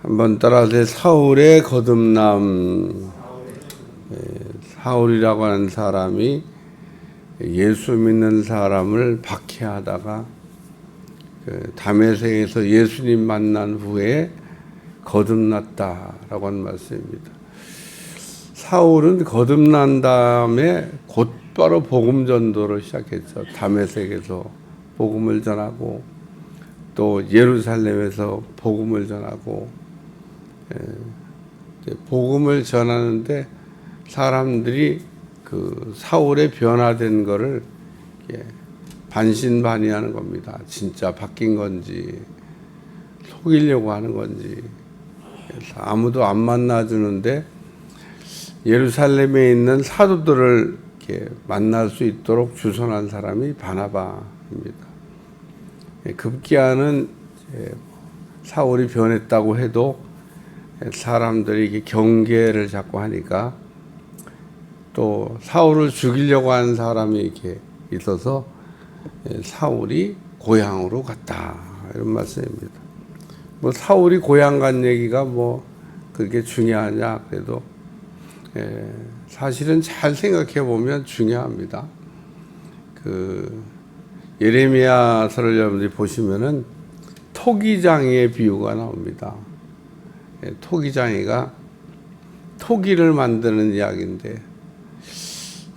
한번 따라서 사울의 거듭남. 사울이라고 하는 사람이 예수 믿는 사람을 박해하다가 다메섹에서 예수님 만난 후에 거듭났다라고 하는 말씀입니다. 사울은 거듭난 다음에 곧바로 복음 전도를 시작했죠. 다메섹에서 복음을 전하고 또 예루살렘에서 복음을 전하고, 복음을 전하는데 사람들이 그 사울의 변화된 거를 반신반의하는 겁니다. 진짜 바뀐 건지 속이려고 하는 건지. 그래서 아무도 안 만나주는데 예루살렘에 있는 사도들을 이렇게 만날 수 있도록 주선한 사람이 바나바입니다. 급기야는 사울이 변했다고 해도 사람들이 이렇게 경계를 잡고 하니까 또 사울을 죽이려고 하는 사람이 이렇게 있어서 사울이 고향으로 갔다, 이런 말씀입니다. 뭐 사울이 고향 간 얘기가 뭐 그렇게 중요하냐? 그래도 사실은 잘 생각해 보면 중요합니다. 예레미야서를 여러분들이 보시면은 토기장이의 비유가 나옵니다. 토기장이가 토기를 만드는 이야기인데,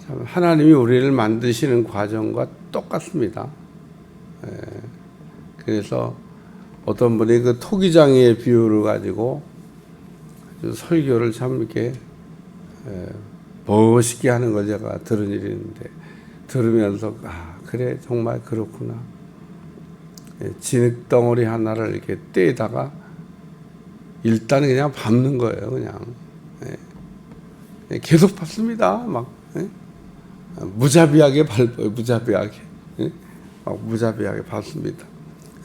참 하나님이 우리를 만드시는 과정과 똑같습니다. 그래서 어떤 분이 그 토기장이의 비유를 가지고 설교를 참 이렇게 멋있게 하는 걸 제가 들은 일이 있는데, 들으면서 그래 정말 그렇구나. 진흙덩어리 하나를 이렇게 떼다가 일단 그냥 밟는 거예요. 그냥 계속 밟습니다. 막 무자비하게 밟아요. 무자비하게 무자비하게 밟습니다.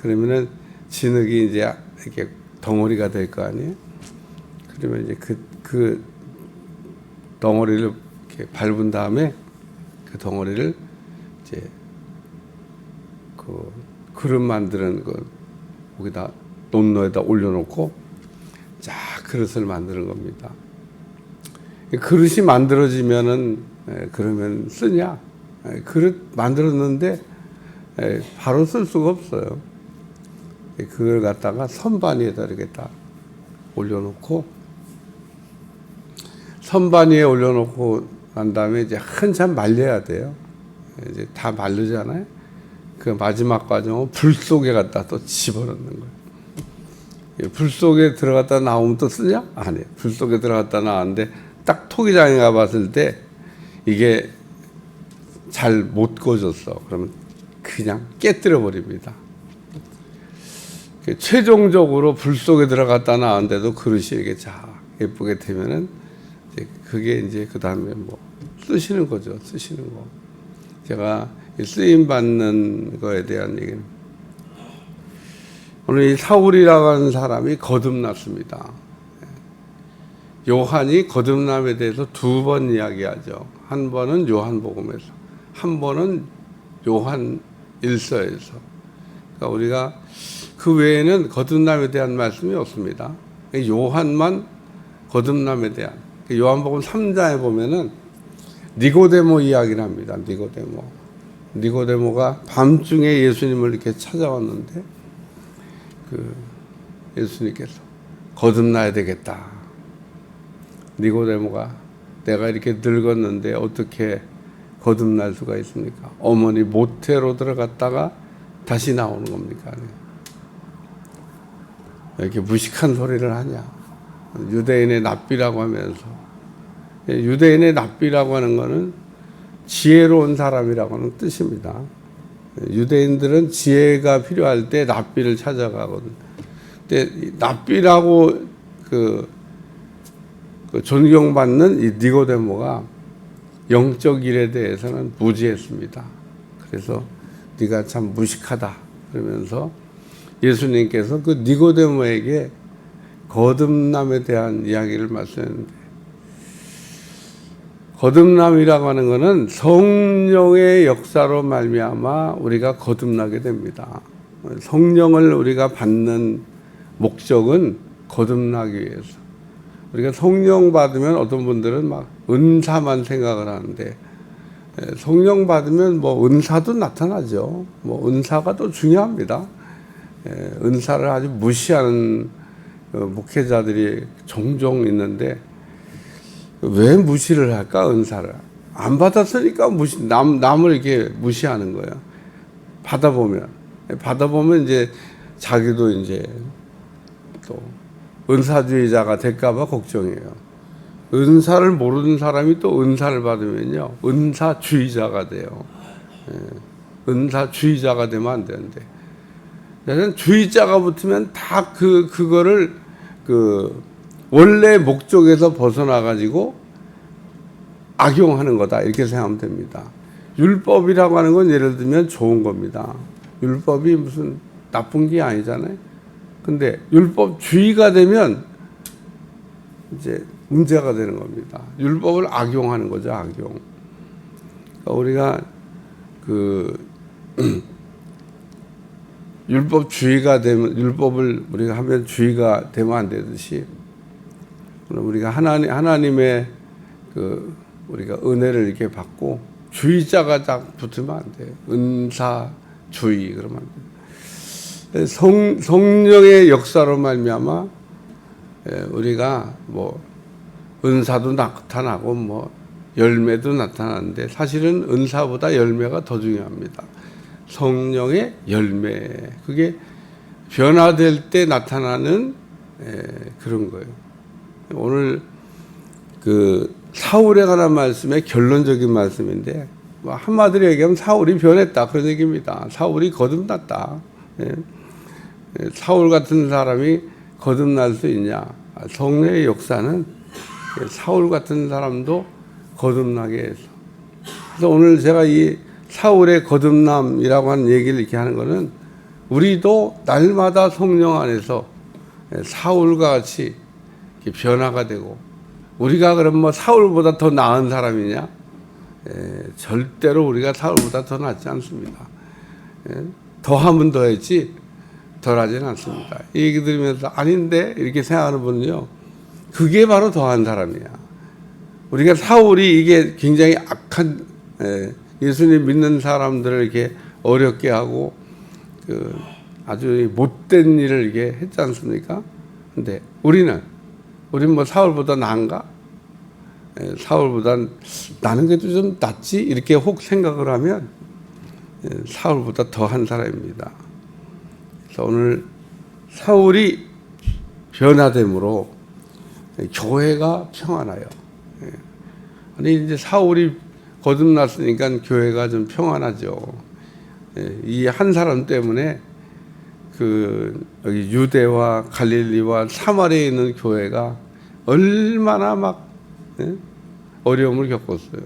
그러면은 진흙이 이제 이렇게 덩어리가 될 거 아니에요. 그러면 이제 그 덩어리를 이렇게 밟은 다음에 그 덩어리를 이제 그 그릇 만드는 거기다 논노에다 올려놓고 자 그릇을 만드는 겁니다. 그릇이 만들어지면은 그러면 쓰냐? 그릇 만들었는데 바로 쓸 수가 없어요. 그걸 갖다가 선반 위에다 이렇게 딱 올려놓고, 선반 위에 올려놓고 난 다음에 이제 한참 말려야 돼요. 이제 다 마르잖아요. 그 마지막 과정은 불 속에 갖다 또 집어넣는 거예요. 불 속에 들어갔다 나오면 또 쓰냐? 아니에요. 불 속에 들어갔다 나왔는데 딱 토기장에 가봤을 때 이게 잘 못 꺼졌어. 그러면 그냥 깨뜨려 버립니다. 최종적으로 불 속에 들어갔다 나왔는데도 그릇이 이렇게 예쁘게 되면은 그게 이제 그 다음에 뭐 쓰시는 거죠. 쓰시는 거. 제가 쓰임 받는 거에 대한 얘기는, 오늘 이 사울이라고 하는 사람이 거듭났습니다. 요한이 거듭남에 대해서 두 번 이야기하죠. 한 번은 요한복음에서, 한 번은 요한 1서에서. 그러니까 우리가 그 외에는 거듭남에 대한 말씀이 없습니다. 요한만 거듭남에 대한. 요한복음 3장에 보면은 니고데모 이야기를 합니다. 니고데모가 밤중에 예수님을 이렇게 찾아왔는데 예수님께서 거듭나야 되겠다. 니고데모가 내가 이렇게 늙었는데 어떻게 거듭날 수가 있습니까? 어머니 모태로 들어갔다가 다시 나오는 겁니까? 왜 이렇게 무식한 소리를 하냐? 유대인의 납비라고 하면서, 유대인의 납비라고 하는 것은 지혜로운 사람이라고 하는 뜻입니다. 유대인들은 지혜가 필요할 때 납비를 찾아가거든. 근데 납비라고 그 존경받는 이 니고데모가 영적 일에 대해서는 무지했습니다. 그래서 네가 참 무식하다 그러면서 예수님께서 그 니고데모에게 거듭남에 대한 이야기를 말씀했는데, 거듭남이라고 하는 것은 성령의 역사로 말미암아 우리가 거듭나게 됩니다. 성령을 우리가 받는 목적은 거듭나기 위해서. 우리가 성령 받으면 어떤 분들은 막 은사만 생각을 하는데, 성령 받으면 뭐 은사도 나타나죠. 뭐 은사가 또 중요합니다. 은사를 아주 무시하는 목회자들이 종종 있는데, 왜 무시를 할까? 은사를 안 받았으니까 남을 이렇게 무시하는 거예요. 받아보면 이제 자기도 이제 또 은사주의자가 될까봐 걱정이에요. 은사를 모르는 사람이 또 은사를 받으면요, 은사주의자가 돼요. 은사주의자가 되면 안 되는데, 그래서 주의자가 붙으면 다 그거를 원래 목적에서 벗어나 가지고 악용하는 거다, 이렇게 생각하면 됩니다. 율법이라고 하는 건 예를 들면 좋은 겁니다. 율법이 무슨 나쁜 게 아니잖아요. 근데 율법주의가 되면 이제 문제가 되는 겁니다. 율법을 악용하는 거죠, 악용. 그러니까 우리가 율법주의가 되면, 율법을 우리가 하면 주의가 되면 안 되듯이, 우리가 하나님의 우리가 은혜를 이렇게 받고 주의자가 딱 붙으면 안 돼요. 은사주의 그러면 안 돼요. 성령의 역사로 말미암아 우리가 뭐 은사도 나타나고 뭐 열매도 나타나는데, 사실은 은사보다 열매가 더 중요합니다. 성령의 열매, 그게 변화될 때 나타나는 그런 거예요. 오늘 사울에 관한 말씀의 결론적인 말씀인데, 뭐 한마디로 얘기하면 사울이 변했다, 그런 얘기입니다. 사울이 거듭났다. 사울 같은 사람이 거듭날 수 있냐? 성령의 역사는 사울 같은 사람도 거듭나게 해서. 그래서 오늘 제가 이 사울의 거듭남이라고 하는 얘기를 이렇게 하는 것은, 우리도 날마다 성령 안에서 사울과 같이 이렇게 변화가 되고, 우리가 그럼 뭐 사울보다 더 나은 사람이냐? 절대로 우리가 사울보다 더 낫지 않습니다. 더하면 더했지 덜하지는 않습니다. 이 얘기 들으면서 아닌데 이렇게 생각하는 분은요, 그게 바로 더한 사람이야. 우리가 사울이 이게 굉장히 악한, 예수님 믿는 사람들을 이렇게 어렵게 하고 아주 못된 일을 이렇게 했지 않습니까? 근데 우리는 뭐 사울보다 나은가? 사울보다 나는 그래도 좀 낫지? 이렇게 혹 생각을 하면 사울보다 더한 사람입니다. 그래서 오늘 사울이 변화됨으로 교회가 평안해요. 아니 이제 사울이 거듭났으니까 교회가 좀 평안하죠. 이 한 사람 때문에 여기 유대와 갈릴리와 사마리아에 있는 교회가 얼마나 막 어려움을 겪었어요.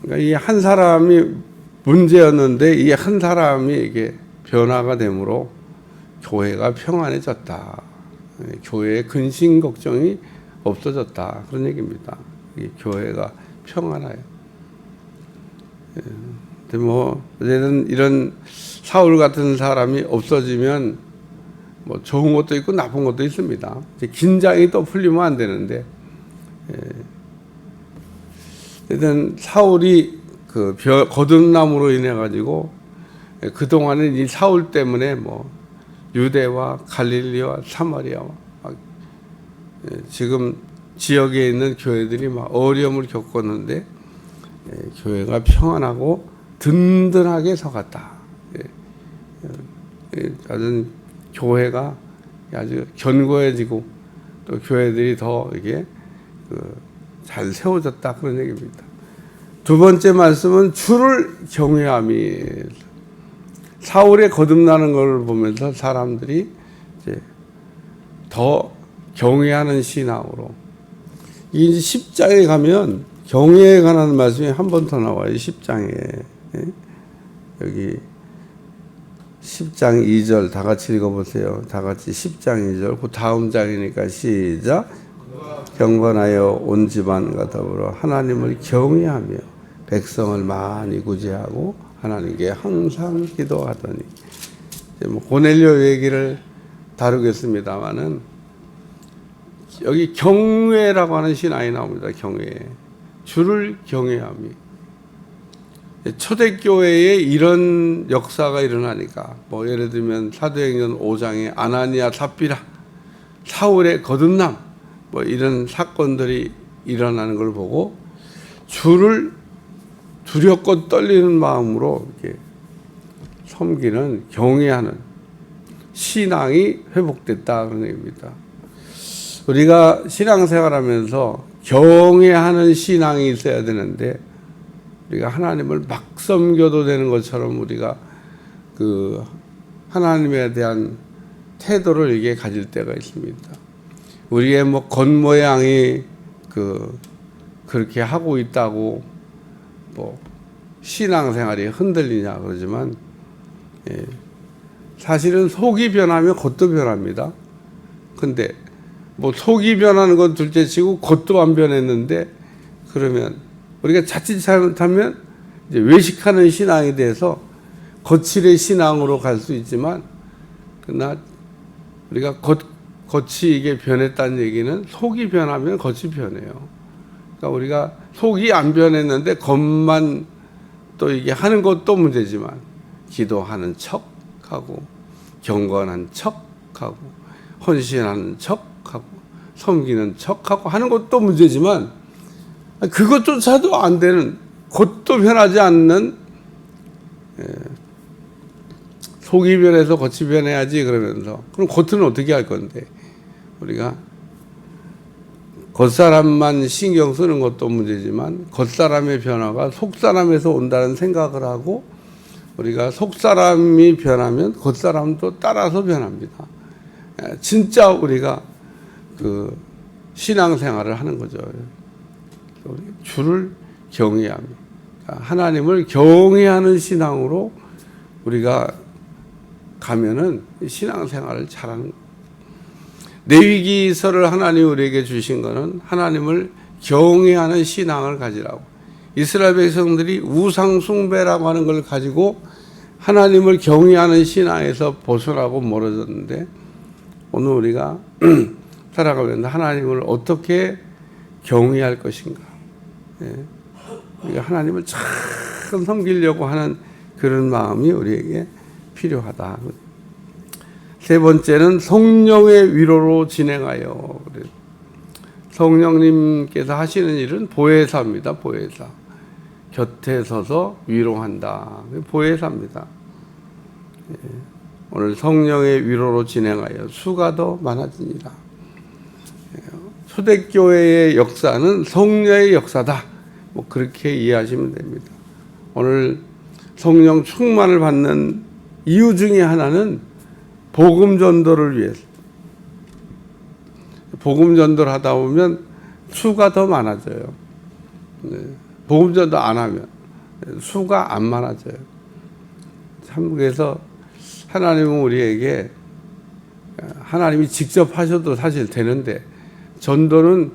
그러니까 이 한 사람이 문제였는데, 이 한 사람이 이게 변화가 되므로 교회가 평안해졌다. 교회의 근심 걱정이 없어졌다, 그런 얘기입니다. 이 교회가 평안해요. 근데 뭐 어쨌든 이런 사울 같은 사람이 없어지면 뭐 좋은 것도 있고 나쁜 것도 있습니다. 이제 긴장이 또 풀리면 안 되는데, 어쨌든 사울이 거듭남으로 인해 가지고 그동안은 이 사울 때문에 뭐 유대와 갈릴리와 사마리아와 지금 지역에 있는 교회들이 막 어려움을 겪었는데, 교회가 평안하고 든든하게 서갔다. 아주 교회가 아주 견고해지고, 또 교회들이 더 이게 잘 세워졌다, 그런 얘기입니다. 두 번째 말씀은 주를 경외함이. 사울의 거듭나는 걸 보면서 사람들이 이제 더 경외하는 신앙으로, 이제 10장에 가면 경외에 관한 말씀이 한 번 더 나와요. 10장에. 여기 10장 2절 다 같이 읽어보세요. 다 같이 10장 2절. 그 다음 장이니까 시작. 경건하여 온 집안과 더불어 하나님을 경외하며 백성을 많이 구제하고 하나님께 항상 기도하더니, 뭐 고넬료 얘기를 다루겠습니다만은 여기 경외라고 하는 신앙이 나옵니다. 경외. 주를 경외함이. 초대교회에 이런 역사가 일어나니까 뭐 예를 들면 사도행전 5장에 아나니아 삽비라 사울의 거듭남 뭐 이런 사건들이 일어나는 걸 보고 주를 두렵고 떨리는 마음으로 이렇게 섬기는 경외하는 신앙이 회복됐다는 얘기입니다. 우리가 신앙생활하면서 경외하는 신앙이 있어야 되는데 우리가 하나님을 막 섬겨도 되는 것처럼 우리가 그 하나님에 대한 태도를 이게 가질 때가 있습니다. 우리의 뭐 겉모양이 그렇게 하고 있다고 뭐 신앙생활이 흔들리냐 그러지만 사실은 속이 변하면 겉도 변합니다. 근데 뭐 속이 변하는 건 둘째치고 겉도 안 변했는데 그러면 우리가 자칫 잘못하면 이제 외식하는 신앙에 대해서 거칠의 신앙으로 갈 수 있지만 그러나 우리가 겉이 이게 변했다는 얘기는 속이 변하면 겉이 변해요. 그러니까 우리가 속이 안 변했는데 겉만 또 이게 하는 것도 문제지만 기도하는 척하고 경건한 척하고 헌신하는 척하고 섬기는 척하고 하는 것도 문제지만 그것조차도 안 되는 겉도 변하지 않는 속이 변해서 겉이 변해야지 그러면서 그럼 겉은 어떻게 할 건데 우리가 겉사람만 신경 쓰는 것도 문제지만 겉사람의 변화가 속사람에서 온다는 생각을 하고 우리가 속사람이 변하면 겉사람도 따라서 변합니다. 진짜 우리가 그 신앙생활을 하는 거죠. 주를 경외합니다. 하나님을 경외하는 신앙으로 우리가 가면은 신앙생활을 잘하는 거예요. 레위기서를 하나님 우리에게 주신 것은 하나님을 경외하는 신앙을 가지라고. 이스라엘 백성들이 우상 숭배라고 하는 걸 가지고 하나님을 경외하는 신앙에서 벗어나고 멀어졌는데 오늘 우리가 살아가면서 하나님을 어떻게 경외할 것인가. 우리가 하나님을 참 섬기려고 하는 그런 마음이 우리에게 필요하다. 세 번째는 성령의 위로로 진행하여. 성령님께서 하시는 일은 보혜사입니다. 보혜사. 곁에 서서 위로한다. 보혜사입니다. 오늘 성령의 위로로 진행하여 수가 더 많아지니라. 초대교회의 역사는 성령의 역사다. 뭐 그렇게 이해하시면 됩니다. 오늘 성령 충만을 받는 이유 중에 하나는 복음 전도를 위해서. 복음 전도를 하다 보면 수가 더 많아져요. 복음 전도 안 하면 수가 안 많아져요. 참 그래서 하나님은 우리에게 하나님이 직접 하셔도 사실 되는데 전도는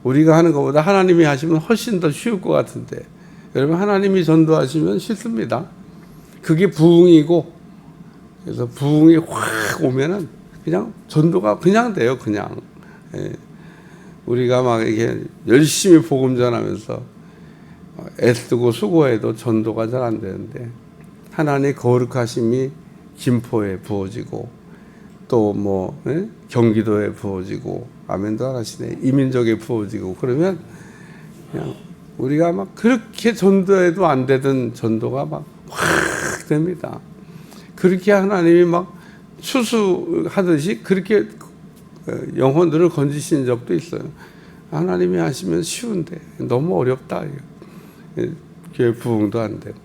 우리가 하는 것보다 하나님이 하시면 훨씬 더 쉬울 것 같은데 여러분 하나님이 전도하시면 쉽습니다. 그게 부흥이고 그래서 부흥이 확 오면은 그냥 전도가 그냥 돼요. 그냥 우리가 막 이게 열심히 복음 전하면서 애쓰고 수고해도 전도가 잘 안 되는데 하나님의 거룩하심이 김포에 부어지고 또 뭐 경기도에 부어지고 아멘도 하시네 이민족에 부어지고 그러면 그냥 우리가 막 그렇게 전도해도 안 되던 전도가 막 확 됩니다. 그렇게 하나님이 막 추수하듯이 그렇게 영혼들을 건지신 적도 있어요. 하나님이 하시면 쉬운데 너무 어렵다. 교회 부흥도 안 되고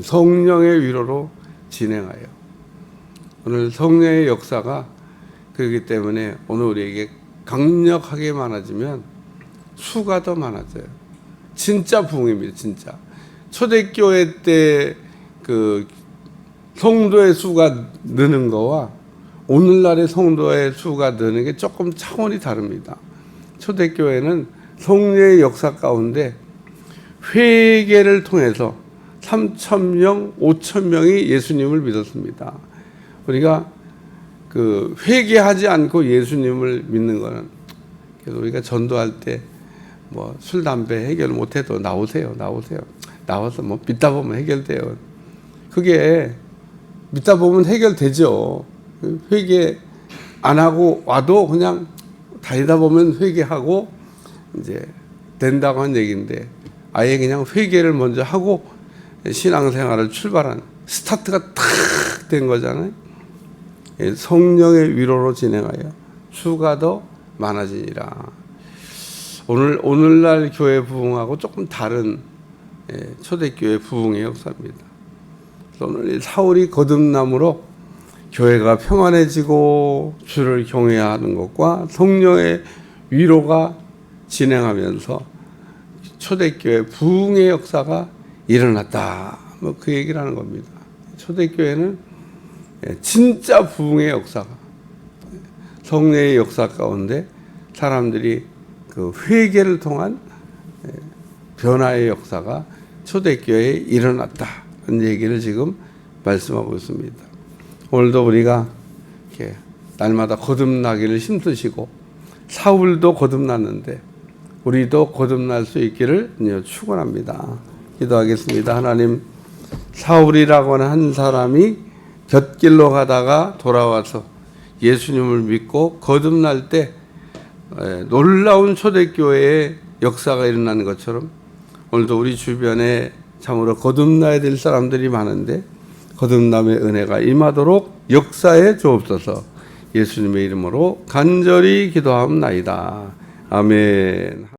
성령의 위로로 진행하여. 오늘 성령의 역사가 그렇기 때문에 오늘 우리에게 강력하게 많아지면 수가 더 많아져요. 진짜 부흥입니다. 진짜. 초대교회 때 그 성도의 수가 느는 거와 오늘날의 성도의 수가 느는 게 조금 차원이 다릅니다. 초대교회는 성령의 역사 가운데 회개를 통해서 3,000명, 5,000명이 예수님을 믿었습니다. 우리가 그 회개하지 않고 예수님을 믿는 거는, 그래서 우리가 전도할 때 뭐 술 담배 해결 못해도 나오세요. 나와서 뭐 믿다 보면 해결돼요. 그게 믿다 보면 해결되죠. 회개 안 하고 와도 그냥 다니다 보면 회개하고 이제 된다고 한 얘기인데, 아예 그냥 회개를 먼저 하고 신앙생활을 출발한 스타트가 탁 된 거잖아요. 성령의 위로로 진행하여 수가 더 많아지니라. 오늘날 교회 부흥하고 조금 다른 초대교회 부흥의 역사입니다. 오늘 사울이 거듭남으로 교회가 평안해지고 주를 경외하는 것과 성령의 위로가 진행하면서 초대교회 부흥의 역사가 일어났다. 뭐 그 얘기를 하는 겁니다. 초대교회는 진짜 부흥의 역사가, 성례의 역사 가운데 사람들이 그 회개를 통한 변화의 역사가 초대교회에 일어났다는 얘기를 지금 말씀하고 있습니다. 오늘도 우리가 이렇게 날마다 거듭나기를 힘쓰시고, 사울도 거듭났는데 우리도 거듭날 수 있기를 축원합니다. 기도하겠습니다. 하나님, 사울이라고 하는 한 사람이 곁길로 가다가 돌아와서 예수님을 믿고 거듭날 때 놀라운 초대교회의 역사가 일어나는 것처럼, 오늘도 우리 주변에 참으로 거듭나야 될 사람들이 많은데 거듭남의 은혜가 임하도록 역사에 주옵소서. 예수님의 이름으로 간절히 기도하옵나이다. 아멘.